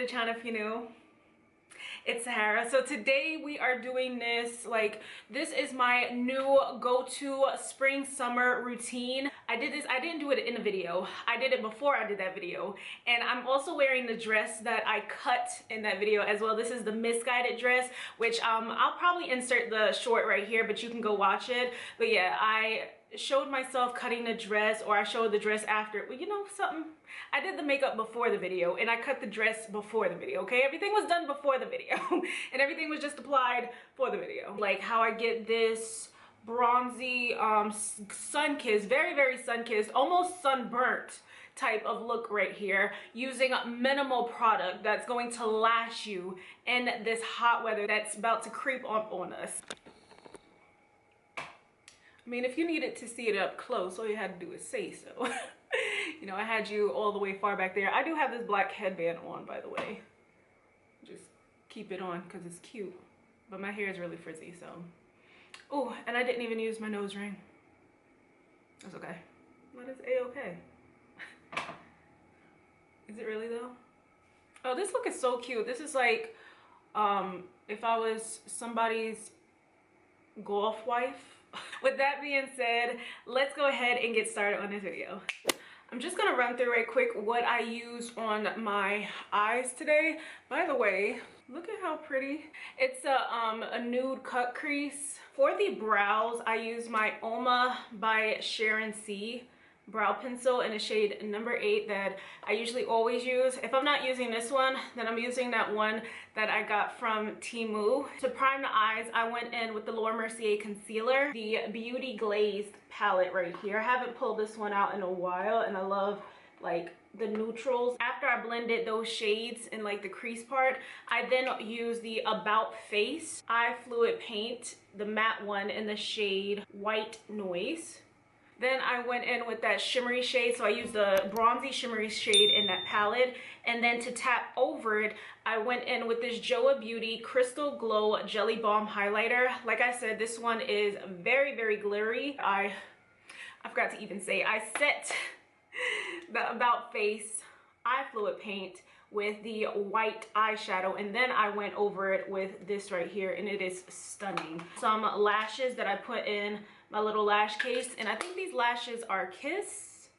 the channel if you're new. It's Sahara. So today we are doing this, this is my new go-to spring summer routine. I didn't do it in a video. I did it before I did that video. And I'm also wearing the dress that I cut in that video as well. This is the Missguided dress, which I'll probably insert the short right here, but you can go watch it. But yeah, I showed myself cutting the dress, or I showed the dress after. Well, you know something, I did the makeup before the video and I cut the dress before the video. Okay, everything was done before the video and everything was just applied for the video. Like how I get this bronzy sun-kissed, very sun-kissed, almost sunburnt type of look right here, using minimal product that's going to last you in this hot weather that's about to creep up on us. I mean, if you needed to see it up close, all you had to do is say so. You know, I had you all the way far back there. I do have this black headband on, by the way. Just keep it on because it's cute. But my hair is really frizzy, so. Oh, and I didn't even use my nose ring. That's okay. That is a-okay. Is it really though? Oh, this look is so cute. This is like, if I was somebody's golf wife. With that being said, let's go ahead and get started on this video. I'm just gonna run through right quick what I used on my eyes today. By the way, look at how pretty. It's a nude cut crease. For the brows, I use my Oma by Sharon C brow pencil in the shade number 8 that I usually always use. If I'm not using this one, then I'm using that one that I got from Temu. To prime the eyes, I went in with the Laura Mercier concealer, the Beauty Glazed palette right here. I haven't pulled this one out in a while and I love like the neutrals. After I blended those shades in like the crease part, I then use the About Face eye fluid paint, the matte one in the shade White Noise. Then I went in with that shimmery shade, so I used the bronzy shimmery shade in that palette. And then to tap over it, I went in with this Joa Beauty Crystal Glow Jelly Balm highlighter. Like I said, this one is very glittery. I forgot to even say, I set the About Face eye fluid paint with the white eyeshadow, and then I went over it with this right here, and it is stunning. Some lashes that I put in my little lash case, and I think these lashes are Kiss,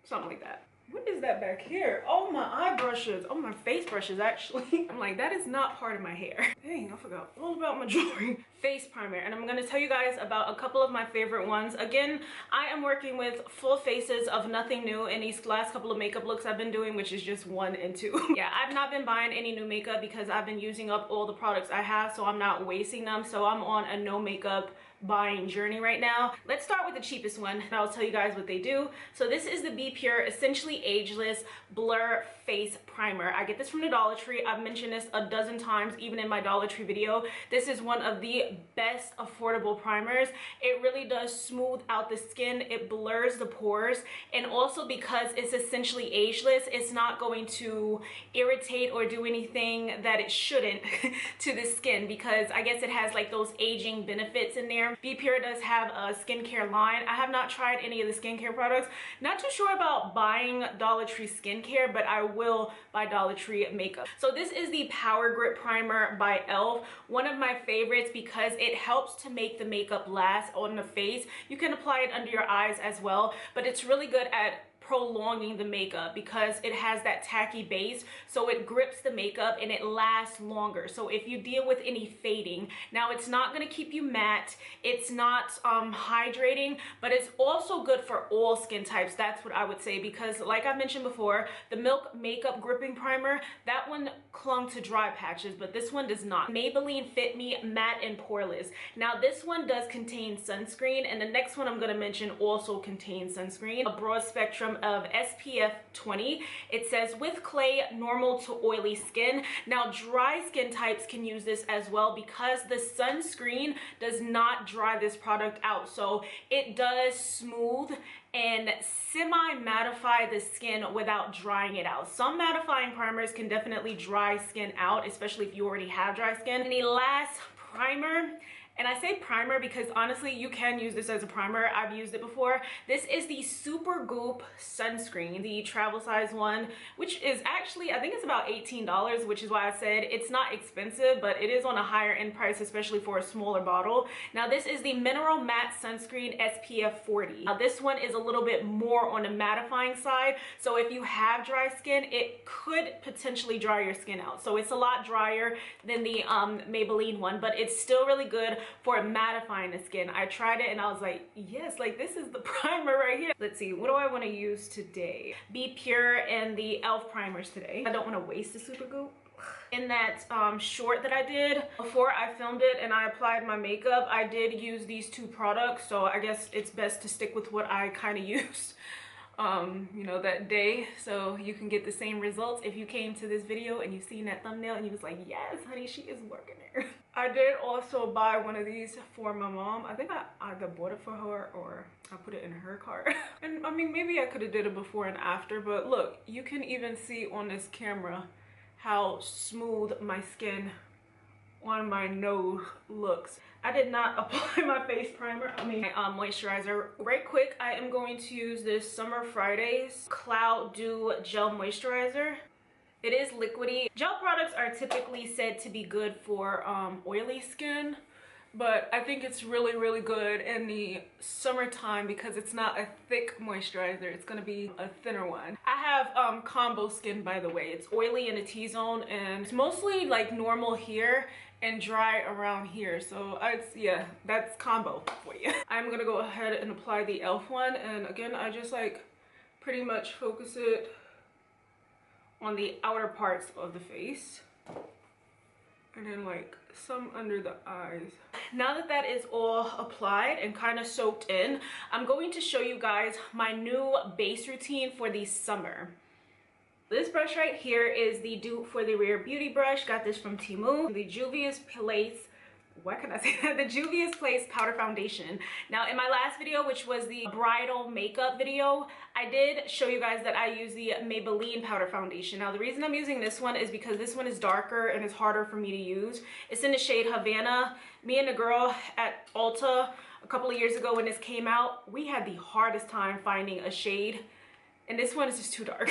something like that. What is that back here? Oh, my eye brushes. Oh, my face brushes, actually. I'm like, that is not part of my hair. Dang, I forgot all about my jewelry. Face primer, and I'm going to tell you guys about a couple of my favorite ones. Again, I am working with full faces of nothing new in these last couple of makeup looks I've been doing, which is just 1 and 2. Yeah, I've not been buying any new makeup because I've been using up all the products I have, so I'm not wasting them. So I'm on a no makeup buying journey right now. Let's start with the cheapest one and I'll tell you guys what they do. So this is the Be Pure Essentially Ageless Blur Face Primer. I get this from the Dollar Tree. I've mentioned this a dozen times, even in my Dollar Tree video. This is one of the best affordable primers. It really does smooth out the skin. It blurs the pores, and also because it's essentially ageless, it's not going to irritate or do anything that it shouldn't to the skin, because I guess it has like those aging benefits in there. Be Pure does have a skincare line. I have not tried any of the skincare products. Not too sure about buying Dollar Tree skincare, but I will buy Dollar Tree makeup. So this is the Power Grip Primer by e.l.f. One of my favorites because it helps to make the makeup last on the face. You can apply it under your eyes as well, but it's really good at prolonging the makeup because it has that tacky base, so it grips the makeup and it lasts longer. So if you deal with any fading, now it's not going to keep you matte, it's not hydrating, but it's also good for all skin types. That's what I would say, because like I mentioned before, the Milk Makeup Gripping Primer, that one clung to dry patches, but this one does not. Maybelline Fit Me Matte and Poreless. Now this one does contain sunscreen, and the next one I'm going to mention also contains sunscreen, a broad spectrum of SPF 20. It says with clay, normal to oily skin. Now dry skin types can use this as well because the sunscreen does not dry this product out. So it does smooth and semi-mattify the skin without drying it out. Some mattifying primers can definitely dry skin out, especially if you already have dry skin. And the last primer And I say primer because honestly, you can use this as a primer. I've used it before. This is the Supergoop sunscreen, the travel size one, which is actually, I think it's about $18, which is why I said it's not expensive, but it is on a higher end price, especially for a smaller bottle. Now this is the Mineral Matte Sunscreen SPF 40. Now this one is a little bit more on the mattifying side. So if you have dry skin, it could potentially dry your skin out. So it's a lot drier than the Maybelline one, but it's still really good for mattifying the skin. I tried it and I was like, yes, like this is the primer right here. Let's see, what do I want to use today? Be Pure and the e.l.f. primers today. I don't want to waste the Supergoop. In that short that I did before I filmed it and I applied my makeup, I did use these two products, so I guess it's best to stick with what I kind of used you know, that day, so you can get the same results if you came to this video and you seen that thumbnail and you was like, yes honey, she is working there. I did also buy one of these for my mom. I think I either bought it for her or I put it in her cart. And I mean, maybe I could have did it before and after, but look, you can even see on this camera how smooth my skin on my nose looks. I did not apply my face primer, moisturizer. Right quick, I am going to use this Summer Fridays Cloud Dew Gel Moisturizer. It is liquidy. Gel products are typically said to be good for oily skin, but I think it's really good in the summertime because it's not a thick moisturizer. It's gonna be a thinner one. I have combo skin, by the way. It's oily in the T-zone and it's mostly like normal here and dry around here, so yeah, that's combo for you. I'm gonna go ahead and apply the e.l.f. one, and again, I just like pretty much focus it on the outer parts of the face and then like some under the eyes. Now that that is all applied and kind of soaked in, I'm going to show you guys my new base routine for the summer. This brush right here is the dupe for the Rare Beauty brush. Got this from Temu. The Juvia's Place, what can I say? The Juvia's Place powder foundation. Now in my last video, which was the bridal makeup video, I did show you guys that I use the Maybelline powder foundation. Now the reason I'm using this one is because this one is darker and it's harder for me to use. It's in the shade Havana. Me and the girl at Ulta a couple of years ago when this came out, we had the hardest time finding a shade. And this one is just too dark.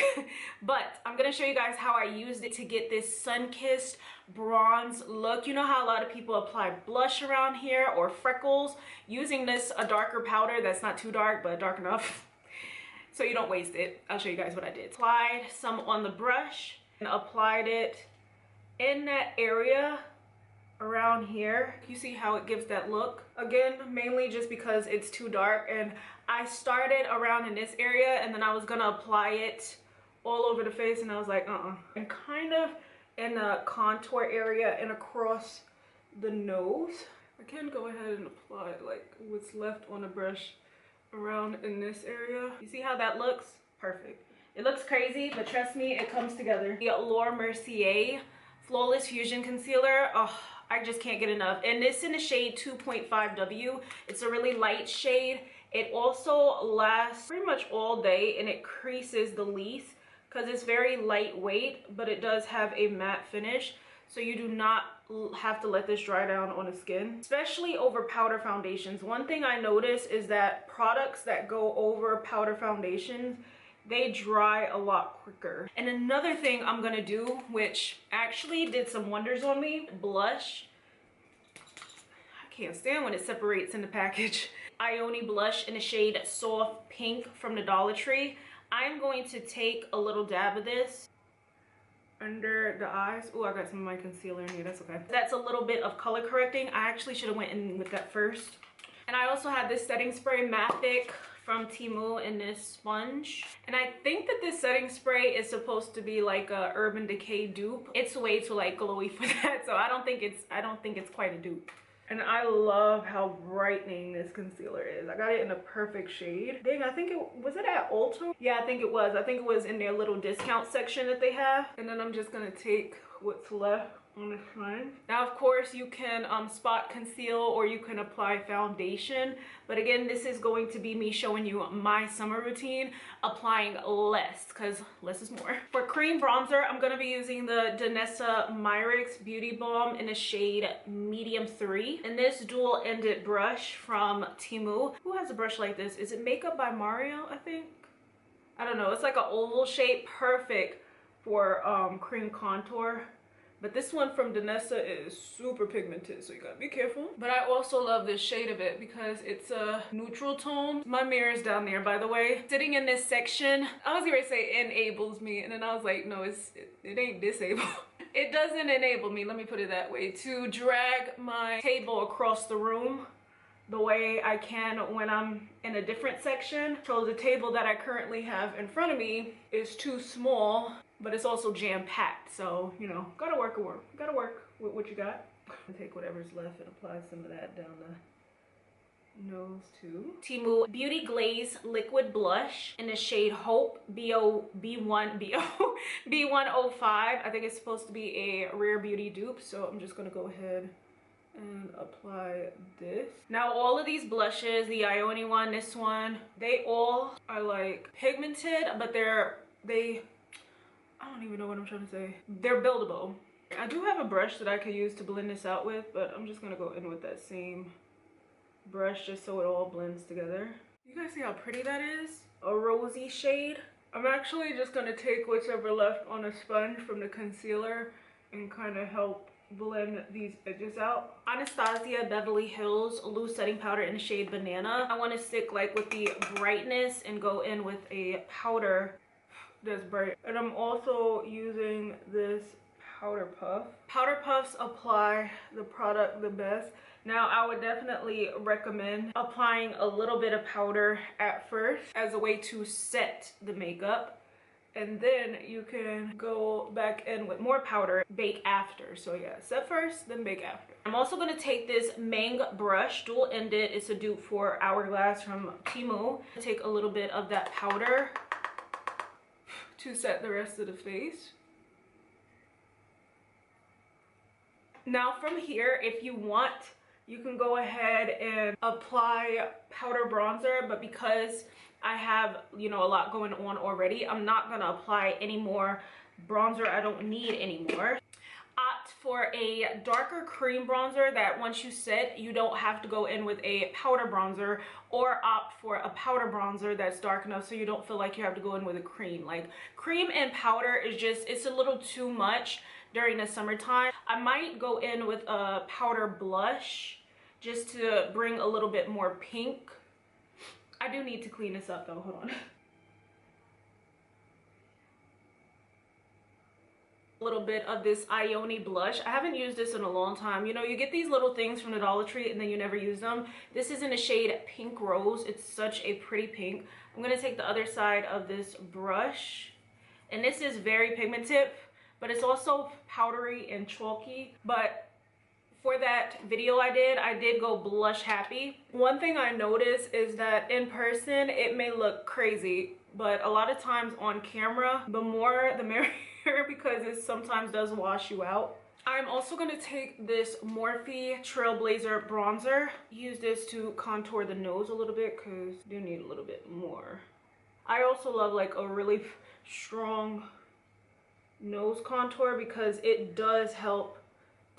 But I'm gonna show you guys how I used it to get this sun-kissed bronze look. You know how a lot of people apply blush around here or freckles? Using this, a darker powder that's not too dark, but dark enough so you don't waste it. I'll show you guys what I did. Applied some on the brush and applied it in that area around here. You see how it gives that look? Again, mainly just because it's too dark, and I started around in this area and then I was gonna apply it all over the face and I was like, and kind of in the contour area and across the nose. I can go ahead and apply like what's left on the brush around in this area. You see how that looks? Perfect. It looks crazy, but trust me, it comes together. The Laura Mercier Flawless Fusion Concealer. Oh, I just can't get enough. And this in the shade 2.5W. It's a really light shade. It also lasts pretty much all day and it creases the least because it's very lightweight, but it does have a matte finish. So you do not have to let this dry down on the skin, especially over powder foundations. One thing I notice is that products that go over powder foundations, they dry a lot quicker. And another thing I'm gonna do, which actually did some wonders on me, blush. I can't stand when it separates in the package. Ioni blush in the shade Soft Pink from the Dollar Tree. I'm going to take a little dab of this under the eyes. Oh, I got some of my concealer in here, that's okay. That's a little bit of color correcting. I actually should have went in with that first. And I also have this setting spray, Mathic from Temu, in this sponge. And I think that this setting spray is supposed to be like a Urban Decay dupe. It's way too like glowy for that, so I don't think it's quite a dupe. And I love how brightening this concealer is. I got it in a perfect shade. Dang, I think was it at Ulta? Yeah, I think it was. I think it was in their little discount section that they have. And then I'm just gonna take what's left on the front. Now, of course, you can spot conceal or you can apply foundation. But again, this is going to be me showing you my summer routine, applying less because less is more. For cream bronzer, I'm going to be using the Danessa Myricks Beauty Balm in the shade Medium 3. And this dual-ended brush from Temu. Who has a brush like this? Is it Makeup by Mario, I think? I don't know. It's like an oval shape, perfect for cream contour. But this one from Danessa is super pigmented, so you gotta be careful. But I also love this shade of it because it's a neutral tone. My mirror is down there, by the way. Sitting in this section, I was gonna say enables me, and then I was like, no, it ain't disabled. It doesn't enable me, let me put it that way, to drag my table across the room the way I can when I'm in a different section. So the table that I currently have in front of me is too small, but it's also jam-packed. So, you know, gotta work with what you got. Take whatever's left and apply some of that down the nose too. Temu Beauty Glaze Liquid Blush in the shade Hope B105. I think it's supposed to be a Rare Beauty dupe, so I'm just gonna go ahead and apply this. Now all of these blushes, the Ioni one, this one, they all are like pigmented, but I don't even know what I'm trying to say. They're buildable. I do have a brush that I could use to blend this out with, but I'm just gonna go in with that same brush just so it all blends together. You guys see how pretty that is? A rosy shade. I'm actually just gonna take whatever left on a sponge from the concealer and kind of help blend these edges out. Anastasia Beverly Hills Loose Setting Powder in the shade Banana. I want to stick like with the brightness and go in with a powder that's bright. And I'm also using this powder puff. Powder puffs apply the product the best. Now I would definitely recommend applying a little bit of powder at first as a way to set the makeup. And then you can go back in with more powder, bake after. So yeah, set first, then bake after. I'm also gonna take this Mang brush, dual-ended. It's a dupe for Hourglass from Temu. Take a little bit of that powder to set the rest of the face. Now from here, if you want, you can go ahead and apply powder bronzer, but because I have, you know, a lot going on already, I'm not gonna apply any more bronzer I don't need anymore. Opt for a darker cream bronzer that once you set, you don't have to go in with a powder bronzer, or opt for a powder bronzer that's dark enough so you don't feel like you have to go in with a cream. Like cream and powder is just, it's a little too much during the summertime. I might go in with a powder blush just to bring a little bit more pink. I do need to clean this up though, hold on. A little bit of this Ioni blush. I haven't used this in a long time. You know, you get these little things from the Dollar Tree and then you never use them. This is in the shade Pink Rose. It's such a pretty pink. I'm gonna take the other side of this brush, and this is very pigmented, but it's also powdery and chalky. But for that video I did go blush happy. One thing I noticed is that in person it may look crazy, but a lot of times on camera, the more the merrier because it sometimes does wash you out. I'm also going to take this Morphe Trailblazer bronzer. Use this to contour the nose a little bit because you do need a little bit more. I also love like a really strong nose contour because it does help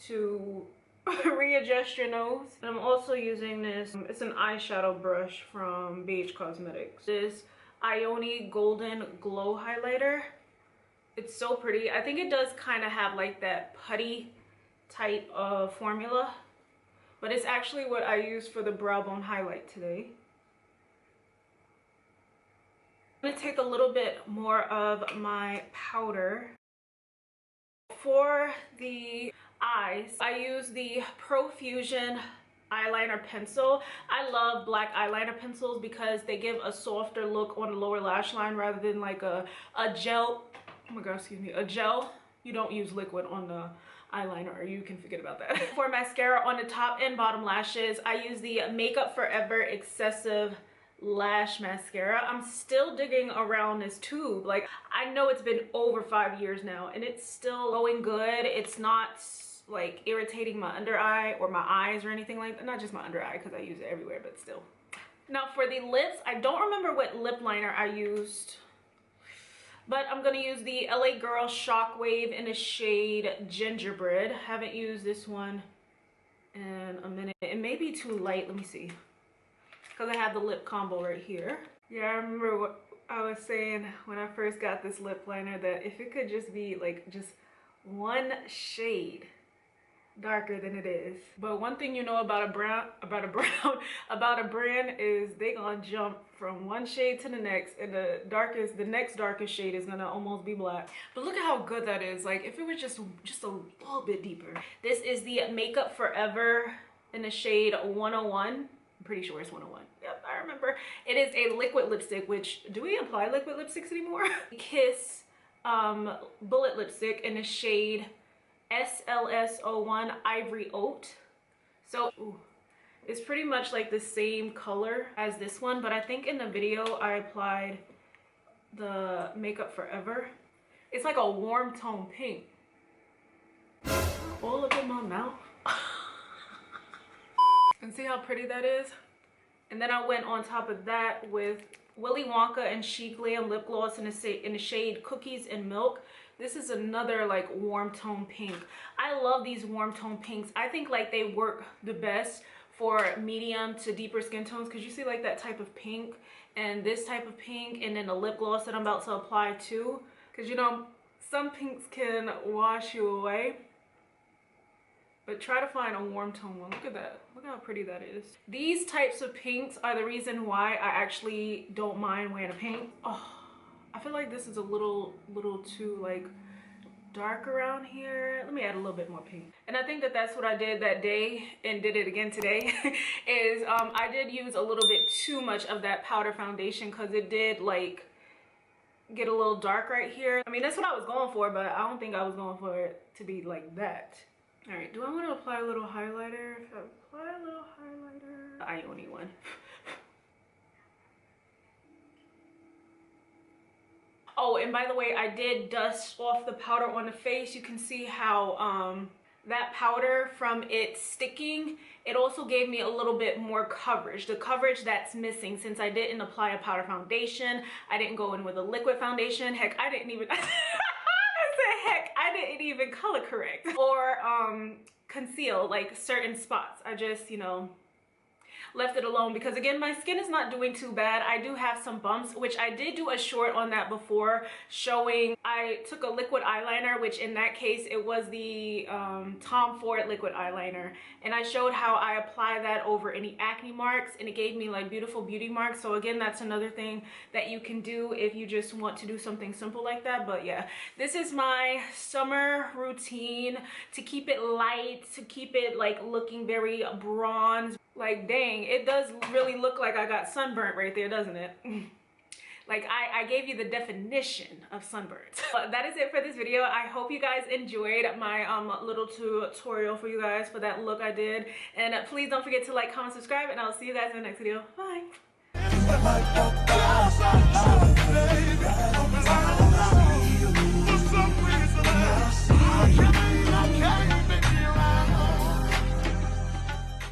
to readjust your nose. And I'm also using this, it's an eyeshadow brush from Beige Cosmetics. This Ioni Golden Glow Highlighter. It's so pretty. I think it does kind of have like that putty type of formula, but it's actually what I use for the brow bone highlight today. I'm gonna take a little bit more of my powder. For the eyes, I use the Profusion eyeliner pencil. I love black eyeliner pencils because they give a softer look on the lower lash line rather than like a gel. Oh my god, excuse me, a gel. You don't use liquid on the eyeliner, or you can forget about that. For mascara on the top and bottom lashes, I use the Makeup Forever Excessive Lash Mascara. I'm still digging around this tube. Like, I know it's been over 5 years now and it's still going good. It's not like irritating my under eye or my eyes or anything like that. Not just my under eye because I use it everywhere, but still. Now for the lips, I don't remember what lip liner I used, but I'm gonna use the LA Girl Shockwave in the shade Gingerbread. Haven't used this one in a minute. It may be too light, let me see. Because I have the lip combo right here. Yeah, I remember what I was saying when I first got this lip liner, that if it could just be like just one shade darker than it is. But one thing you know about a brand is they gonna jump from one shade to the next, and the next darkest shade is gonna almost be black. But look at how good that is. Like, if it was just a little bit deeper. This is the Makeup Forever in the shade 101. I'm pretty sure it's 101. Yep, I remember. It is a liquid lipstick, which, do we apply liquid lipsticks anymore? Kiss bullet lipstick in the shade SLS01 Ivory Oat. So it's pretty much like the same color as this one, but I think in the video I applied the Makeup Forever. It's like a warm tone pink. All up in my mouth. And see how pretty that is? And then I went on top of that with Willy Wonka and She Glam lip gloss in the shade Cookies and Milk. This is another like warm tone pink. I love these warm tone pinks. I think like they work the best for medium to deeper skin tones, because you see like that type of pink and this type of pink, and then the lip gloss that I'm about to apply too. Because you know, some pinks can wash you away. But try to find a warm tone one. Look at that. Look how pretty that is. These types of pinks are the reason why I actually don't mind wearing a pink. Oh, I feel like this is a little too like dark around here. Let me add a little bit more pink. And I think that that's what I did that day and did it again today. Is I did use a little bit too much of that powder foundation, because it did like get a little dark right here. I mean, that's what I was going for, but I don't think I was going for it to be like that. All right, do I want to apply a little highlighter? If I apply a little highlighter, I don't need one. Oh, and by the way, I did dust off the powder on the face. You can see how that powder, from it sticking, it also gave me a little bit more coverage. The coverage that's missing since I didn't apply a powder foundation. I didn't go in with a liquid foundation. Heck, I didn't even... I didn't even color correct or conceal like certain spots. I just, you know, left it alone, because again, my skin is not doing too bad. I do have some bumps, which I did do a short on that before, showing I took a liquid eyeliner, which in that case it was the Tom Ford liquid eyeliner, and I showed how I apply that over any acne marks, and it gave me like beautiful beauty marks. So again, that's another thing that you can do if you just want to do something simple like that. But yeah, this is my summer routine to keep it light, to keep it like looking very bronze. Like, dang, it does really look like I got sunburnt right there, doesn't it? Like, I gave you the definition of sunburnt. That is it for this video. I hope you guys enjoyed my little tutorial for you guys for that look I did. And please don't forget to like, comment, subscribe, and I'll see you guys in the next video. Bye.